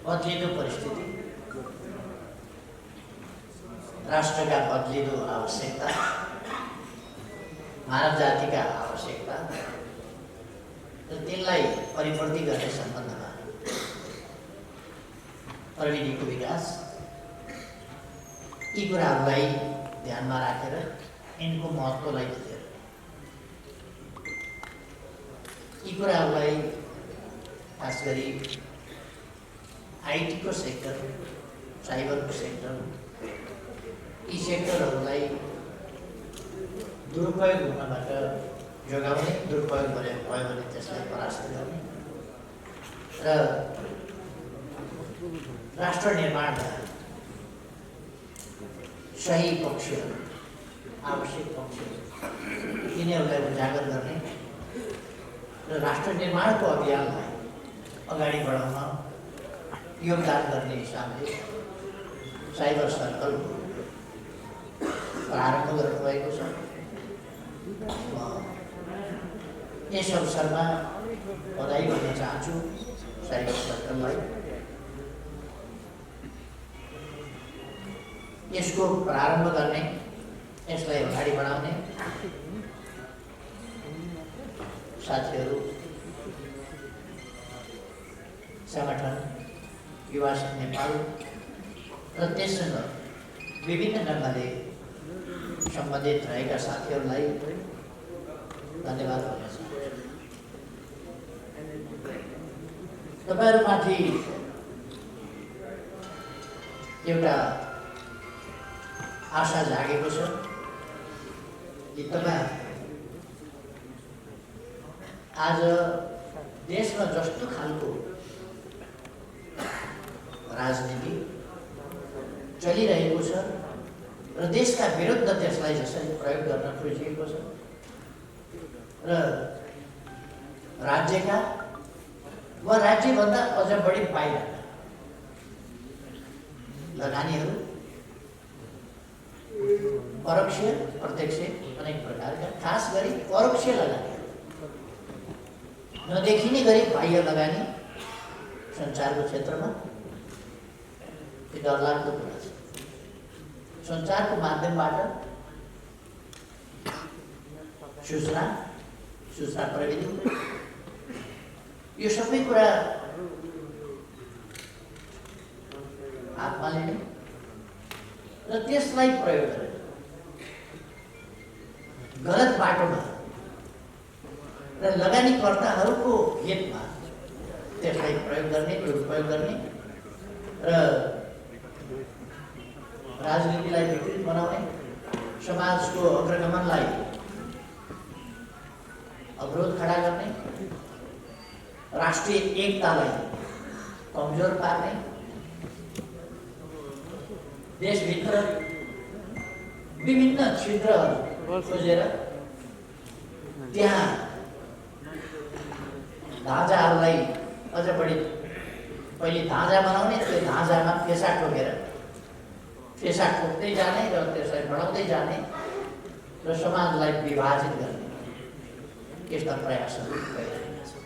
बदलिदो परिस्थिति, राष्ट्रका बदलिदो आवश्यकता, मानव जातिका आवश्यकता र त्यसलाई परिपूर्ति गर्ने सम्बन्धमा प्रविधिको विकास, यी कुराहरूलाई ध्यानमा राखेर यिनको महत्त्वलाई बुझेर यी कुराहरूलाई खास गरी आइटीको सेक्टर, साइबरको सेक्टर, यी सेक्टरहरूलाई दुरुपयोग हुनबाट जोगाउने, दुरुपयोग भयो भने त्यसलाई परास्त गर्ने र राष्ट्र निर्माणमा सही पक्षहरू, आवश्यक पक्षहरू यिनीहरूलाई उजागर गर्ने र राष्ट्र निर्माणको अभियानलाई अगाडि बढाउन योगदान गर्ने हिसाबले साइबर सर्कल प्रारम्भ गर्नुभएको छ। यस अवसरमा बधाई भन्न चाहन्छु साइबर सर्कललाई। यसको प्रारम्भ गर्ने, यसलाई अगाडि बढाउने साथीहरू, संगठन युवा संघ नेपाल र त्यससँग विभिन्न ढङ्गले सम्बन्धित रहेका साथीहरूलाई धन्यवाद भन्न चाहन्छु। तपाईँहरूमाथि एउटा आशा जागेको छ कि तपाईँ आज देशमा जस्तो खालको राजनीति चलिरहेको छ र देशका विरुद्ध त्यसलाई जसरी प्रयोग गर्न खोजिएको छ र राज्यका वा राज्यभन्दा अझ बढी बाहिर लगानीहरू परोक्ष प्रत्यक्ष अनेक प्रकारका, खास गरी परोक्ष लगानीहरू, नदेखिने गरी बाह्य लगानी सञ्चारको क्षेत्रमा यो डरलाग्दो कुरा छ। सञ्चारको माध्यमबाट सूचना प्रविधि, यो सबै कुरा हातमा लिने र त्यसलाई प्रयोग गरेर गलत बाटोमा र लगानीकर्ताहरूको हितमा त्यसलाई प्रयोग गर्ने, दुरुपयोग गर्ने र राजनीतिलाई विकृत बनाउने, समाजको अग्रगमनलाई अवरोध खडा गर्ने, राष्ट्रिय एकतालाई कमजोर पार्ने, देशभित्र विभिन्न छिद्रहरू खोजेर त्यहाँ धाँजाहरूलाई अझ बढी पहिले धाँजा बनाउने, त्यो धाँजामा पेसा ठोकेर पेसा ठोक्दै जाने र त्यसलाई बढाउँदै जाने र समाजलाई विभाजित गर्ने यस्ता प्रयासहरू भइरहेका छन्।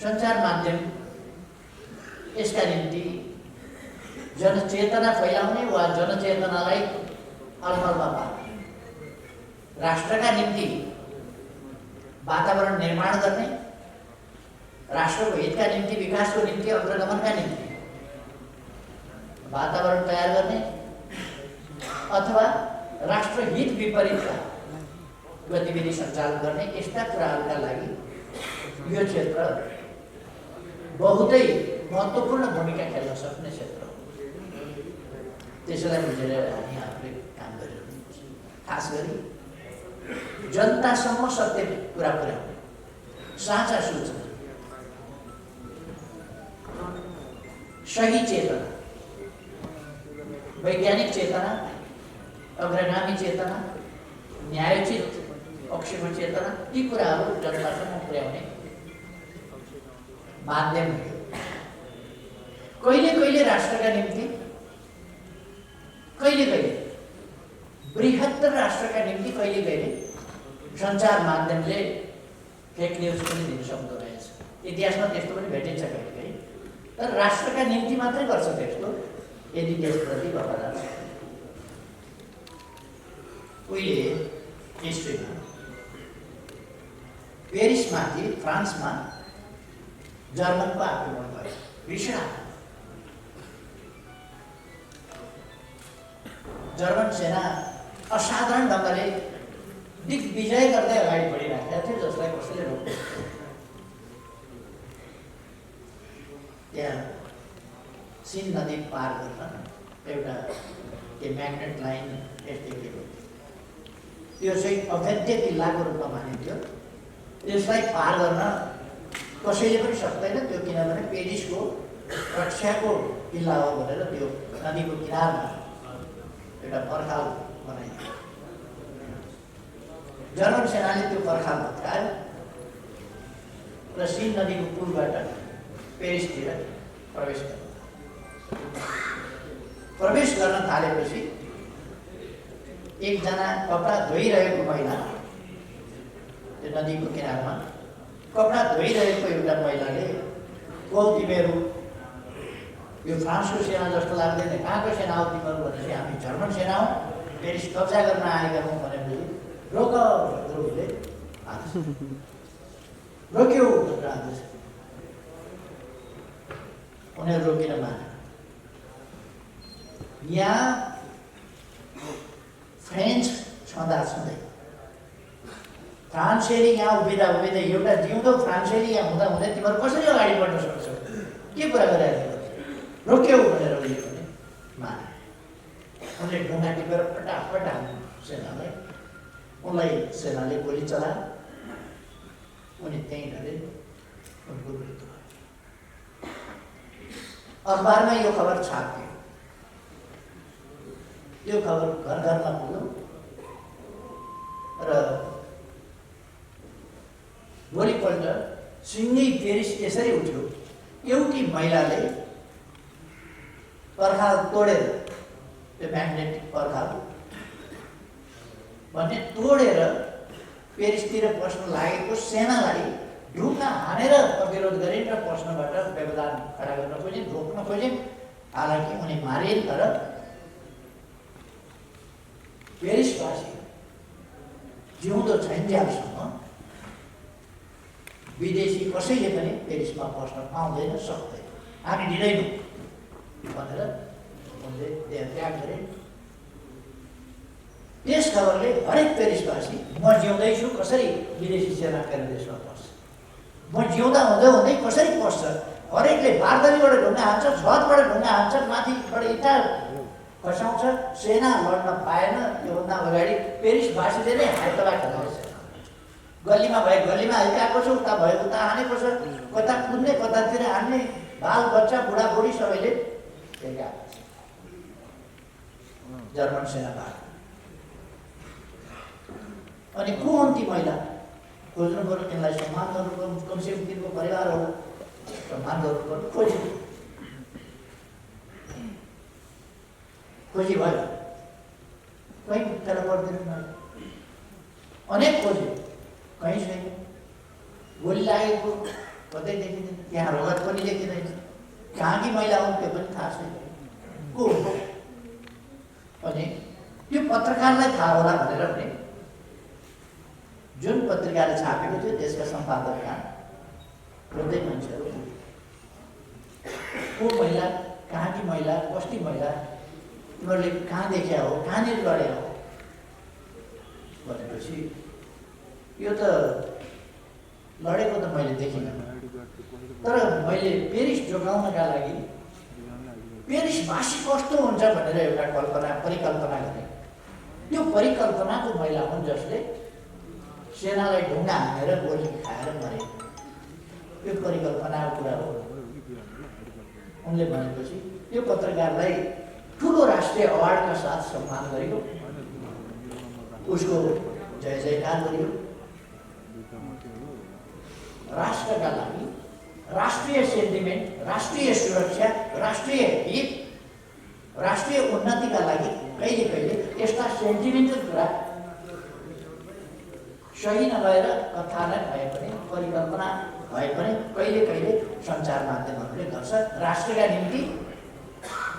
सञ्चार माध्यम यसका निम्ति जनचेतना फैलाउने वा जनचेतनालाई अलमलमा पार्ने, राष्ट्रका निम्ति वातावरण निर्माण गर्ने, राष्ट्रको हितका निम्ति, विकासको निम्ति, अग्रगमनका निम्ति वातावरण तयार गर्ने अथवा राष्ट्रहित विपरीतका गतिविधि सञ्चालन गर्ने, यस्ता कुराहरूका लागि यो क्षेत्र बहुतै महत्त्वपूर्ण भूमिका खेल्न सक्ने क्षेत्र हो। त्यसैलाई बुझेर हामी आफूले काम गरिरहेको छौँ। खास गरी जनतासम्म सत्य कुरा पुर्याउने, साँचा सूचना, सही चेतना, वैज्ञानिक चेतना, अग्रगामी चेतना, न्यायोचित पक्षको चेतना, यी कुराहरू जनतासम्म पुर्याउने माध्यम कहिले कहिले राष्ट्रका निम्ति, कहिले कहिले बृहत्तर राष्ट्रका निम्ति, कहिले कहिले सञ्चार माध्यमले फेक न्युज पनि दिन सक्दो रहेछ। इतिहासमा त्यस्तो पनि भेटिन्छ कहिलेकाहीँ। तर राष्ट्रका निम्ति मात्रै गर्छ त्यस्तो यदि देशप्रति वफादार छ। उहिले हिस्ट्रीमा पेरिसमाथि फ्रान्समा जर्मनको आक्रमण भयो, भीषण आक्रमण। जर्मन सेना असाधारण ढङ्गले दिग्विजय गर्दै अगाडि बढिराखेका थियो, जसलाई कसैले रोक्दैन। त्यहाँ सिन नदी पार गर्न एउटा म्याग्नेट लाइन यस्तै के हो, त्यो चाहिँ अभेद्य किल्लाको रूपमा मानिन्थ्यो। त्यसलाई पार गर्न कसैले पनि सक्दैन त्यो, किनभने पेरिसको रक्षाको किल्ला हो भनेर त्यो नदीको किनारमा एउटा पर्खाल बनाइदियो। जर्मन सेनाले त्यो पर्खाल भत्कायो र सिन नदीको पुलबाट पेरिसतिर प्रवेश गर्न थालेपछि एकजना कपडा धोइरहेको महिला, त्यो नदीको किनारमा कपडा धोइरहेको एउटा महिलाले, "ओ तिमीहरू, यो फ्रान्सको सेना जस्तो लाग्दैन, कहाँको सेना हो तिमीहरू?" भनेपछि "हामी जर्मन सेना हौ, पेरिस कब्जा गर्न आएका हौँ" भनेपछि "रोक" द्रोहीले आदेश रोक्यो भनेर आदेश। उनीहरू रोकिन माने। यहाँ फ्रेन्च छँदाछँदै फ्रान्सेली यहाँ उभिँदा एउटा जिउँदो फ्रान्सेली यहाँ हुँदा तिमीहरू कसरी अगाडि बढ्न सक्छौ? के कुरा गरिरहेको? रोक्यौ भनेर उनले पनि माने। उनले ढुङ्गा टिपेर फटाफट हान्यो सेनालाई। उनलाई सेनाले गोली चलायो, उनी त्यहीँ ढले, उनको मृत्यु भयो। अखबारमा यो खबर छापियो, यो खबर घर घरमा पुग्यो र भोलिपल्ट सिँगै पेरिस यसरी उठ्यो। एउटी महिलाले पर्खाल तोडेर, त्यो म्याग्नेटिक पर्खाल भन्ने तोडेर पेरिसतिर पस्न लागेको सेनालाई ढुङ्गा हानेर प्रतिरोध गरिन् र पस्नबाट व्यवधान खडा गर्न खोजिन्, रोक्न खोजिन्। हालाकि उनी मारिन्, तर पेरिसवासी जिउँदो छैन्जेलसम्म विदेशी कसैले पनि पेरिसमा पस्न पाउँदैन, सक्दैन, हामी दिँदैनौँ भनेर उनले देहत्याग गरे। त्यस खबरले हरेक पेरिसवासी म जिउँदैछु, कसरी विदेशी सेना मेरो देशमा पस्छ, म जिउँदा हुँदै कसरी पस्छ, हरेकले बारदलीबाट ढुङ्गा हान्छ, छतबाट ढुङ्गा हान्छ, माथिबाट इँटा खसाउँछ। सेना लड्न पाएन। योभन्दा अगाडि पेरिसवासीले नै हाइतला खेलाउँछ। गल्लीमा भए गल्लीमा हिर्काएको छ, उता भयो उता हानेको छ, कता कुद्ने कतातिर हान्ने, बाल बच्चा बुढाबुढी सबैले हिर्काएको छ जर्मन सेनाबाट। अनि को हुन् ती महिला? खोज्नु पर्यो, तिनलाई सम्मान गर्नु पर्यो, कमसेकम तिनको परिवार होला, सम्मान गर्नु पर्यो। खोजी भयो, कहीँ फेला पर्दैन। अनेक खोज्यो, कहीँ छैन। गोली लागेको कतै देखिँदैन, त्यहाँ रगत पनि देखिँदैन। कहाँकी महिला हुन् त्यो पनि थाहा छैन, को हो? अनि त्यो पत्रकारलाई थाहा होला भनेर पनि जुन पत्रिकाले छापेको थियो त्यसका सम्पादक कहाँ खोज्दै मान्छेहरू, को महिला, कहाँकी महिला, कस्ती महिला, तिमीहरूले कहाँ देखा हो, कहाँनिर लडे हो भनेपछि यो त लडेको त मैले देखिनँ, तर मैले पेरिस जोगाउनका लागि पेरिसवासी कस्तो हुन्छ भनेर एउटा परिकल्पना गरेँ। त्यो परिकल्पनाको महिला हुन् जसले सेनालाई ढुङ्गा हानेर गोली खाएर मरे। यो परिकल्पनाको कुरा हो। उनले भनेपछि त्यो पत्रकारलाई ठुलो राष्ट्रिय अवार्डका साथ सम्मान गरियो, उसको जय जयकार गरियो। राष्ट्रका लागि, राष्ट्रिय सेन्टिमेन्ट, राष्ट्रिय सुरक्षा, राष्ट्रिय हित, राष्ट्रिय उन्नतिका लागि कहिले कहिले यस्ता सेन्टिमेन्टल कुरा सही नभएर कथा नै भए पनि परिकल्पना भए पनि कहिले कहिले सञ्चार माध्यमहरूले गर्छ राष्ट्रका निम्ति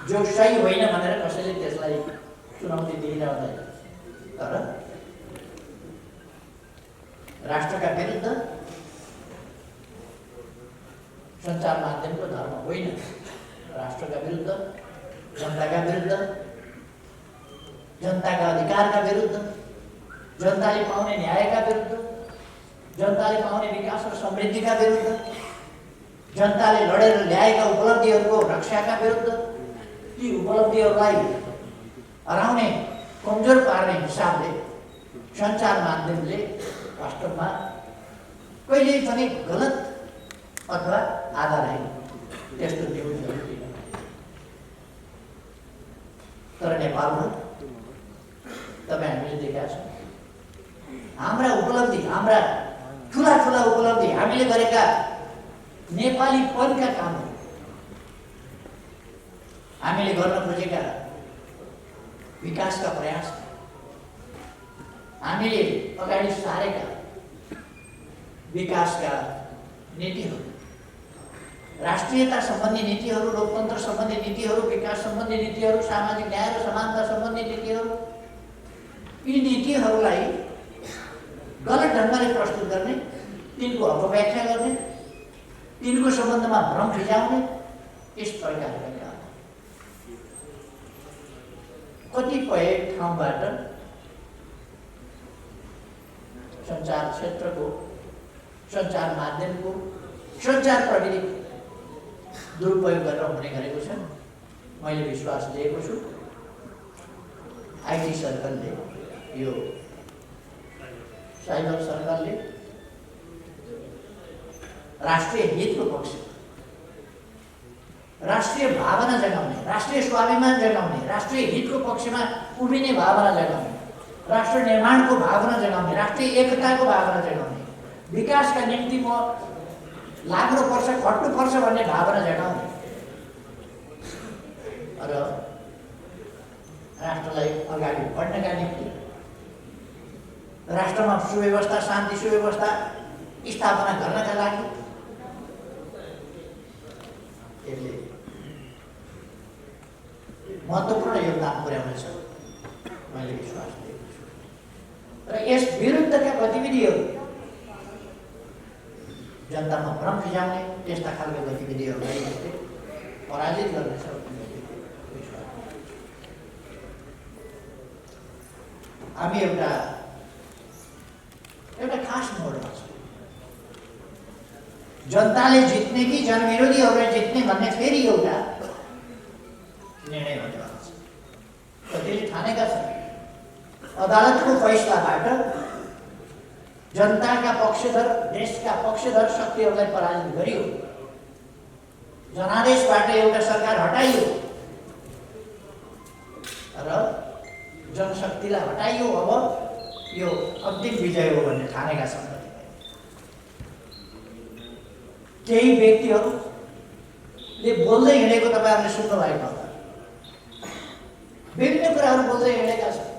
जो सही होइन भनेर कसैले त्यसलाई चुनौती दिइरहँदैन। तर राष्ट्रका विरुद्ध सञ्चार माध्यमको धर्म होइन। राष्ट्रका विरुद्ध, जनताका विरुद्ध, जनताका अधिकारका विरुद्ध, जनताले पाउने न्यायका विरुद्ध, जनताले पाउने विकास र समृद्धिका विरुद्ध, जनताले लडेर ल्याएका उपलब्धिहरूको रक्षाका विरुद्ध, ती उपलब्धिहरूलाई हराउने, कमजोर पार्ने हिसाबले सञ्चार माध्यमले वास्तवमा कहिल्यै पनि गलत अथवा आधारहीन त्यस्तो न्युजहरू दिन। तर नेपालमा तपाईँ हामीले देखेका छौँ हाम्रा उपलब्धि, हाम्रा ठुला ठुला उपलब्धि, हामीले गरेका नेपालीपनका कामहरू, हामीले गर्न खोजेका विकासका प्रयास, हामीले अगाडि सारेका विकासका नीतिहरू, राष्ट्रियता सम्बन्धी नीतिहरू, लोकतन्त्र सम्बन्धी नीतिहरू, विकास सम्बन्धी नीतिहरू, सामाजिक न्याय र समानता सम्बन्धी नीतिहरू, यी नीतिहरूलाई गलत ढङ्गले प्रस्तुत गर्ने, तिनको अपव्याख्या गर्ने, तिनको सम्बन्धमा भ्रम फिजाउने, यस प्रकारका काम कतिपय ठाउँबाट सञ्चार क्षेत्रको, सञ्चार माध्यमको, सञ्चार प्रविधिको दुरुपयोग गरेर हुने गरेको छ। मैले विश्वास लिएको छु आइटी सर्कलले, यो साइबर सर्कलले राष्ट्रिय हितको पक्ष, राष्ट्रिय भावना जगाउने, राष्ट्रिय स्वाभिमान जगाउने, राष्ट्रिय हितको पक्षमा उभिने भावना जगाउने, राष्ट्र निर्माणको भावना जगाउने, राष्ट्रिय एकताको भावना जगाउने, विकासका निम्ति म लाग्नुपर्छ, खट्नुपर्छ भन्ने भावना जगाउने र राष्ट्रलाई अगाडि बढ्नका निम्ति, राष्ट्रमा सुव्यवस्था, शान्ति सुव्यवस्था स्थापना गर्नका लागि यसले महत्त्वपूर्ण योगदान पुर्याउनेछ मैले विश्वास लिएको छु। र यस विरुद्धका गतिविधिहरू, जनतामा भ्रम फिजाउने त्यस्ता खालका गतिविधिहरूलाई यसले पराजित गर्नेछ भन्ने विश्वास। हामी एउटा खास मोडमा छौँ। जनताले जित्ने कि जनविरोधीहरूले जित्ने भन्ने फेरि एउटा निर्णय हुनेवाला छ। कतिले ठानेका छन् अदालतको फैसलाबाट जनताका पक्षधर, देशका पक्षधर शक्तिहरूलाई पराजित गरियो, जनादेशबाट एउटा सरकार हटाइयो र जनशक्तिलाई हटाइयो। अब यो अन्तिम विजय हो भन्ने ठानेका छन्। केही व्यक्तिहरूले बोल्दै हिँडेको तपाईँहरूले सुन्नु भएको होला, विभिन्न कुराहरू बोल्दै हिँडेका छन्।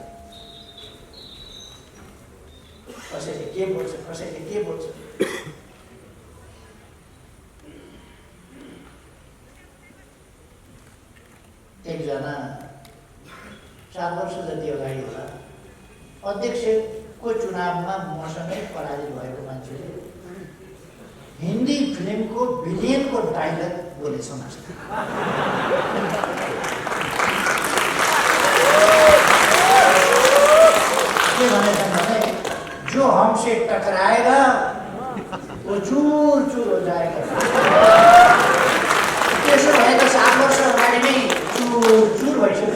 कसैले के बोल्छ, कसैले के बोल्छ। एकजना 4 वर्ष जति अगाडि होला अध्यक्षको चुनावमा मसँगै पराजित भएको मान्छेले हिन्दी फिल्मको विलियनको डायलग बोलेछ। के भनेछन् भने जो हमसे टकराएगा वो चूर चूर हो जाएगा। त्यसो भए त 7 वर्ष अगाडि नै चूर चूर भइसक्यो।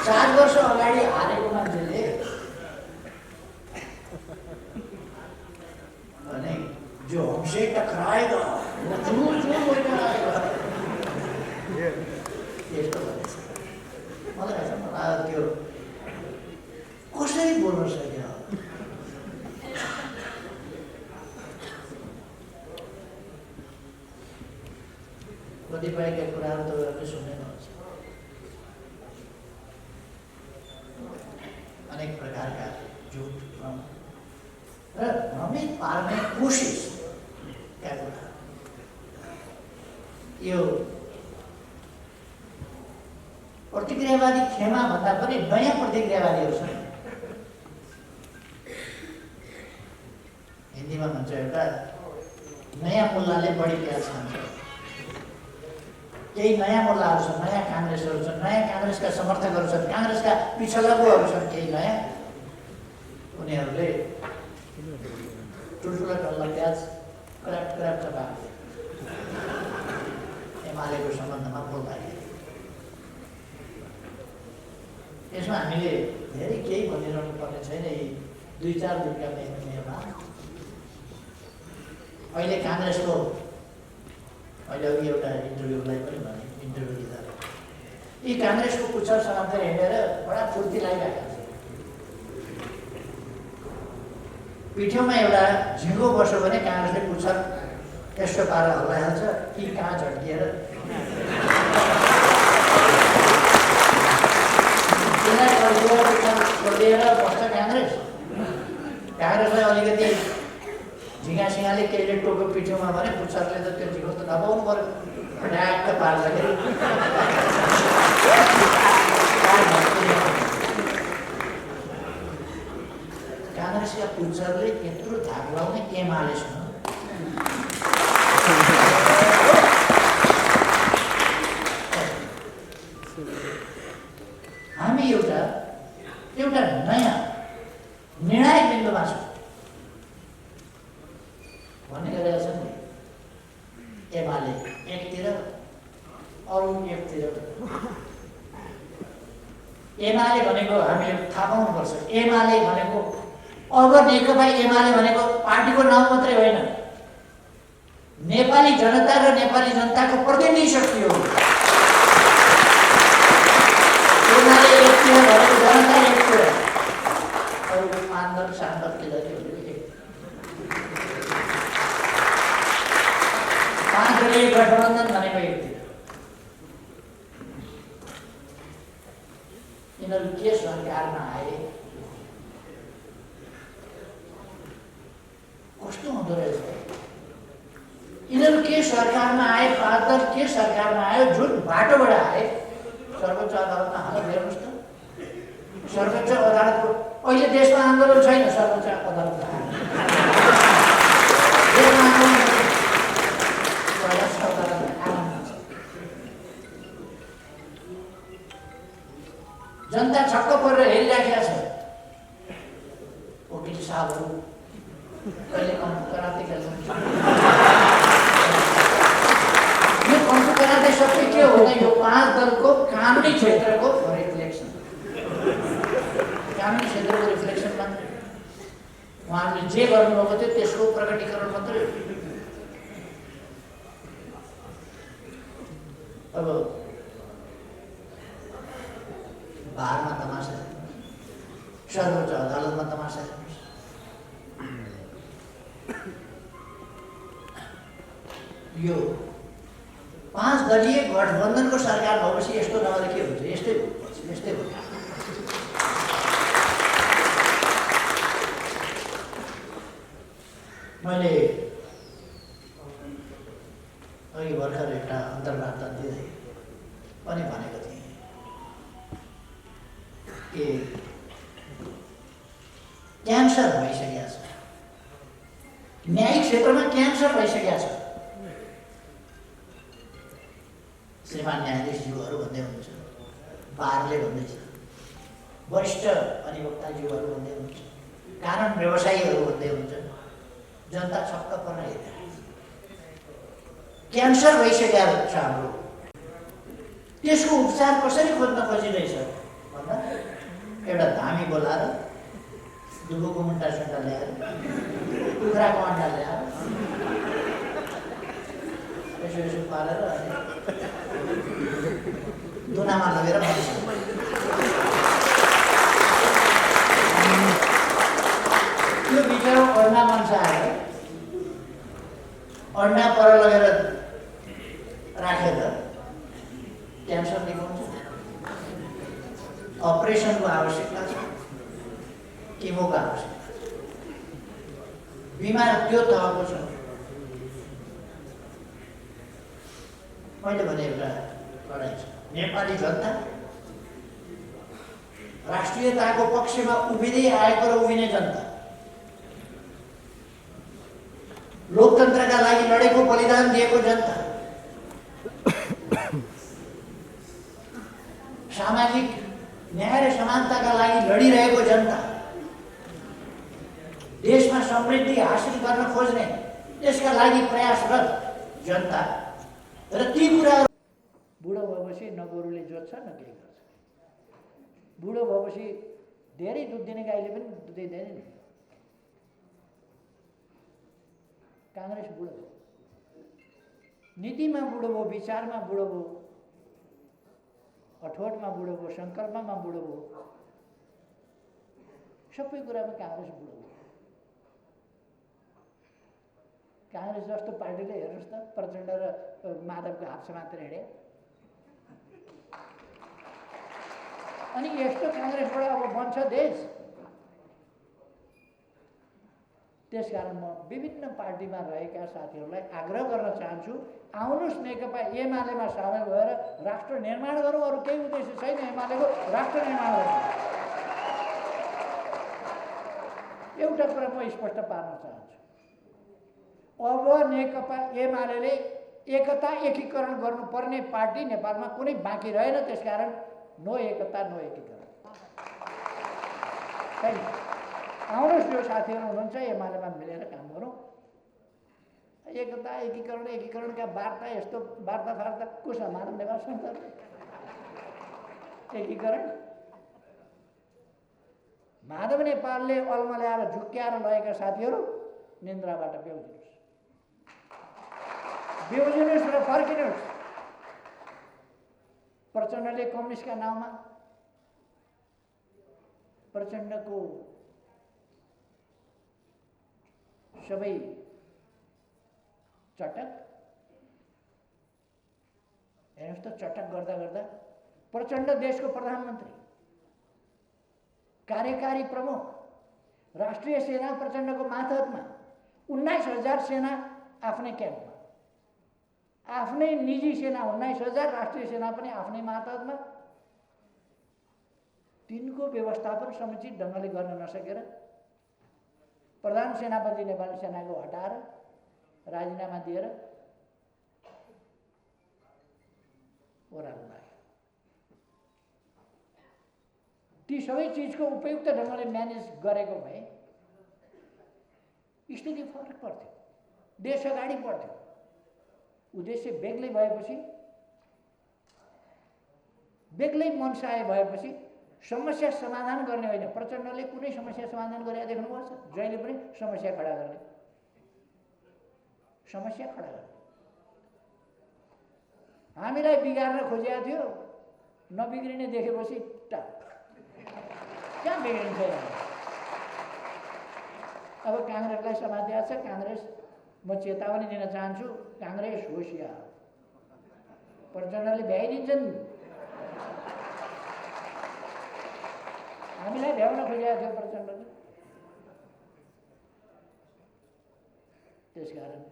7 वर्ष अगाडि हारेको मान्छेले भने जो हमसे टकराएगा वो चूर चूर हो जाएगा यस्तो भनेछ। मलाई त्यो कसरी बोल्न सक्यो? कतिपयका कुराहरू तपाईँहरूले सुन्नुहुन्छ। अनेक प्रकारका झुट र भ्रमित पार्ने कोसिस कुरा यो प्रतिक्रियावादी खेमा भन्दा पनि नयाँ प्रतिक्रियावादीहरू छन्। हिन्दीमा भन्छ एउटा नयाँ मुल्लाले बढी प्याज खान्छ। केही नयाँ मुल्लाहरू छन्, नयाँ काङ्ग्रेसहरू छन्, नयाँ काङ्ग्रेसका समर्थकहरू छन्, काङ्ग्रेसका पिछलाकोहरू छन् केही नयाँ। उनीहरूले ठुल्ठुला डल्ला प्याज क्राप क्राप चपाएको एमालेको सम्बन्धमा बोल्दाखेरि यसमा हामीले धेरै केही भनिरहनु पर्ने छैन। यी 2-4 दिनका मेयरमा अहिले काङ्ग्रेसको अहिले अघि एउटा इन्टरभ्यूलाई पनि भने इन्टरभ्यू दिँदा यी काङ्ग्रेसको पुच्छर समातेर हिँडेर बडा फुर्ती लागिरहेका छ। पिठ्यौमा एउटा झिङ्गो बस्यो भने काङ्ग्रेसले पुच्छर यस्तो पारेर हल्लाइहाल्छ कि कहाँ झड्किएर छोडिएर बस्छ काङ्ग्रेस। काङ्ग्रेसलाई अलिकति झिँगासिँगाले केहीले टोको पिठ्यौमा भने पुच्छरले त त्यो झिङ्गो त नपाउनु पर्यो, ढ्याक्क पार्दाखेरि काङ्ग्रेसका पुच्छरले यत्रो धाक लाउने एमाले छ। हामी एउटा नयाँ निर्णायक बिन्दुमा छौँ भन्ने गरेका छन् नि। एमाले एकतिर अरू एकतिर। एमाले भनेको हामीले थाहा पाउनुपर्छ, एमाले भनेको अब नेकपा एमाले भनेको पार्टीको नाम मात्रै होइन, नेपाली जनता र नेपाली जनताको प्रतिनिधि शक्ति हो। एमाले एकतिर भनेको जनता एकतिर, अरू आन्दोलन सान्दोलन के जति पाँचले गठबन्धन भनेको एकतिर। यिनीहरू के सरकारमा आए कस्तो हुँदो रहेछ? यिनीहरू के सरकारमा आए, पार्दल के सरकारमा आयो, जुन बाटोबाट आए सर्वोच्च अदालतमा हालत हेर्नुहोस् त। सर्वोच्च अदालतको अहिले देशमा आन्दोलन छैन, सर्वोच्च अदालतमा जनता छक्क परेर हेरिराखेका छ। वकिल साहबहरू कहिले कम्पु कराते खेल्नुहुन्छ। यो कम्पु कराते सबै के हो भने यो 5 दलको कानुनी क्षेत्रको रिफ्लेक्सन, कानुनी क्षेत्रको रिफ्लेक्सनमा उहाँहरूले जे गर्नुभएको थियो त्यसको प्रकटीकरण मात्रै। अब बारमा तमासा, सर्वोच्च अदालतमा तमासा। यो 5 दलीय गठबन्धनको सरकार भएपछि यस्तो नभएर के हुन्छ? यस्तै हो। मैले अघि भर्खर एउटा अन्तर्वार्ता दिँदै पनि भनेको थिएँ कि क्यान्सर भइसकेको छ, न्यायिक क्षेत्रमा क्यान्सर भइसकेको छ। श्रीमान न्यायाधीशज्यूहरू भन्दै हुनुहुन्छ, बारले भन्दैछ, वरिष्ठ अधिवक्ताज्यूहरू भन्दै हुनुहुन्छ, कानुन व्यवसायीहरू भन्दै हुन्छ। जनता छक्क परेर हेरेर क्यान्सर भइसकेको छ हाम्रो, त्यसको उपचार कसरी खोज्न खोजिरहेछ भन्दा एउटा धामी बोलाएर दुबोको मुन्टा सुन्टा ल्याएर कुखुराको अन्डा ल्याएर यसो पारेर दुनामा लगेर त्यो बिचरा अन्डा मान्छे आएर अन्डा पर लगेर राखेर क्यान्सर निकाल्छ। अपरेसनको आवश्यकता छ, किमोको आवश्यकता छ। बिमार त्यो तहको छ। मैले भने एउटा लडाइँ छ, नेपाली जनता राष्ट्रियताको पक्षमा उभिँदै आएको र उभिने जनता, लोकतन्त्रका लागि लडेको, बलिदान दिएको जनता, सामाजिक न्याय र समानताका लागि लडिरहेको जनता, देशमा समृद्धि हासिल गर्न खोज्ने, त्यसका लागि प्रयासरत जनता। र ती कुराहरू बुढो भएपछि न गोरुले जोत्छ न केही गर्छ। बुढो भएपछि धेरै दुध दिने गाईले पनि दुध दिँदैन नि। काङ्ग्रेस बुढो भयो, नीतिमा बुढो भयो, विचारमा बुढो भयो, अठोटमा बुढो भयो, सङ्कल्पमा बुढो भयो, सबै कुरामा काङ्ग्रेस बुढो भयो। काङ्ग्रेस जस्तो पार्टीले हेर्नुहोस् त, प्रचण्ड र माधवको हात मात्र हिँडे। अनि यस्तो काङ्ग्रेसबाट अब बन्छ देश। त्यसकारण म विभिन्न पार्टीमा रहेका साथीहरूलाई आग्रह गर्न चाहन्छु, आउनुहोस् नेकपा एमालेमा सामेल भएर राष्ट्र निर्माण गरौँ। अरू केही उद्देश्य छैन एमालेको, राष्ट्र निर्माण गर्नु। एउटा कुरा म स्पष्ट पार्न चाहन्छु, अब नेकपा एमाले एकता एकीकरण गर्नुपर्ने पार्टी नेपालमा कुनै बाँकी रहेन। त्यसकारण नो एकता नो एकीकरण छैन। आउनुहोस् जो साथीहरू हुनुहुन्छ एमालेमा मिलेर काम गरौँ। एकता एकीकरणका वार्ता, यस्तो वार्ता को समाधान नेपाल संसद एकीकरण। माधव नेपालले अल्मल्याएर झुक्क्याएर लगेका साथीहरू निन्द्राबाट बेहोजिनुहोस् र फर्किनुहोस्। प्रचण्डले कम्युनिस्टका नाउँमा, प्रचण्डको सबै चटक हेर्नुहोस् त, चटक गर्दा गर्दा प्रचण्ड देशको प्रधानमन्त्री, कार्यकारी प्रमुख, राष्ट्रिय सेना प्रचण्डको मातहतमा, 19,000 सेना आफ्नै क्याम्पमा, आफ्नै निजी सेना 19,000, राष्ट्रिय सेना पनि आफ्नै मातहतमा। तिनको व्यवस्थापन समुचित ढङ्गले गर्न नसकेर प्रधान सेनापति नेपाली सेनाको हटाएर राजीनामा दिएर ओह्रालो लाग्यो। ती सबै चिजको उपयुक्त ढङ्गले म्यानेज गरेको भए स्थिति फरक पर्थ्यो, देश अगाडि बढ्थ्यो। उद्देश्य बेग्लै भएपछि, बेग्लै मनसाय भएपछि समस्या समाधान गर्ने होइन। प्रचण्डले कुनै समस्या समाधान गरेर देख्नुभएको छ? जहिले पनि समस्या खडा गर्ने, समस्या खडा गर्ने। हामीलाई बिगार्न खोजेको थियो, नबिग्रिने देखेपछि कहाँ बिग्रिन्छ? अब काङ्ग्रेसलाई समातेको छ। काङ्ग्रेस, म चेतावनी दिन चाहन्छु, काङ्ग्रेस होसियार। प्रचण्डले भ्याइदिन्छन्। हामीलाई भ्याउन खोजेको थियो प्रचण्डले। त्यसकारण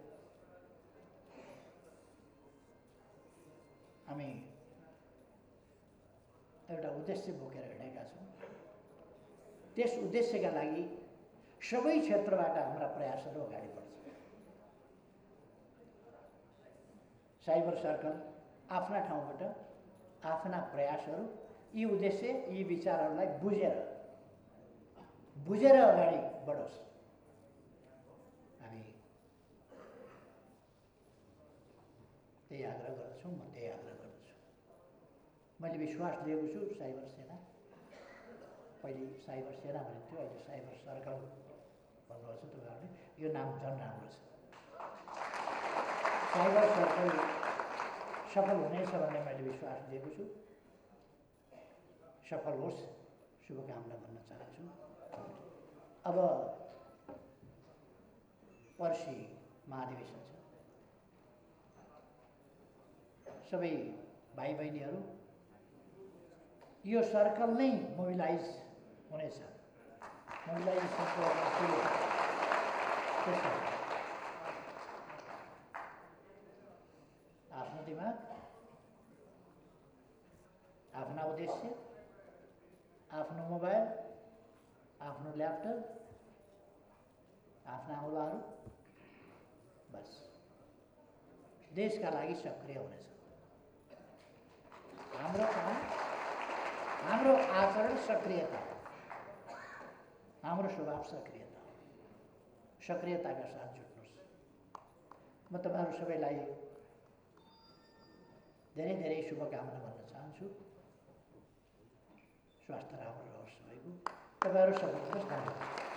हामी एउटा उद्देश्य बोकेर हिँडेका छौँ। त्यस उद्देश्यका लागि सबै क्षेत्रबाट हाम्रा प्रयासहरू अगाडि बढ्छ। साइबर सर्कल आफ्ना ठाउँबाट आफ्ना प्रयासहरू, यी उद्देश्य, यी विचारहरूलाई बुझेर अगाडि बढोस्। हामी त्यही आग्रह गर्दछौँ, म त्यही आग्रह गर्दछु। मैले विश्वास दिएको छु साइबर सेना, पहिले साइबर सेना भनिन्थ्यो, अहिले साइबर सर्कल भन्नुहोस् तपाईँहरूले, यो नाम झन् राम्रो छ। साइबर सर्कल सफल हुनेछ भन्ने मैले विश्वास दिएको छु। सफल होस्, शुभकामना भन्न चाहन्छु। अब पर्सि महाधिवेशन छ। सबै भाइ बहिनीहरू, यो सर्कल नै मोबिलाइज हुनेछ। मोबिलाइजेसनको त्यसो आफ्नो दिमाग, आफ्ना उद्देश्य, आफ्नो मोबाइल, आफ्नो ल्यापटप, आफ्ना औलाहरू, बस देशका लागि सक्रिय हुनेछ। हाम्रो काम, हाम्रो आचरण सक्रियता, हाम्रो स्वभाव सक्रियता, सक्रियताका साथ जुट्नुहोस्। म तपाईँहरू सबैलाई धेरै धेरै शुभकामना भन्न चाहन्छु। स्वास्थ्य राम्रो रहोस् सबैको। तपाईँहरू सबैको धन्यवाद।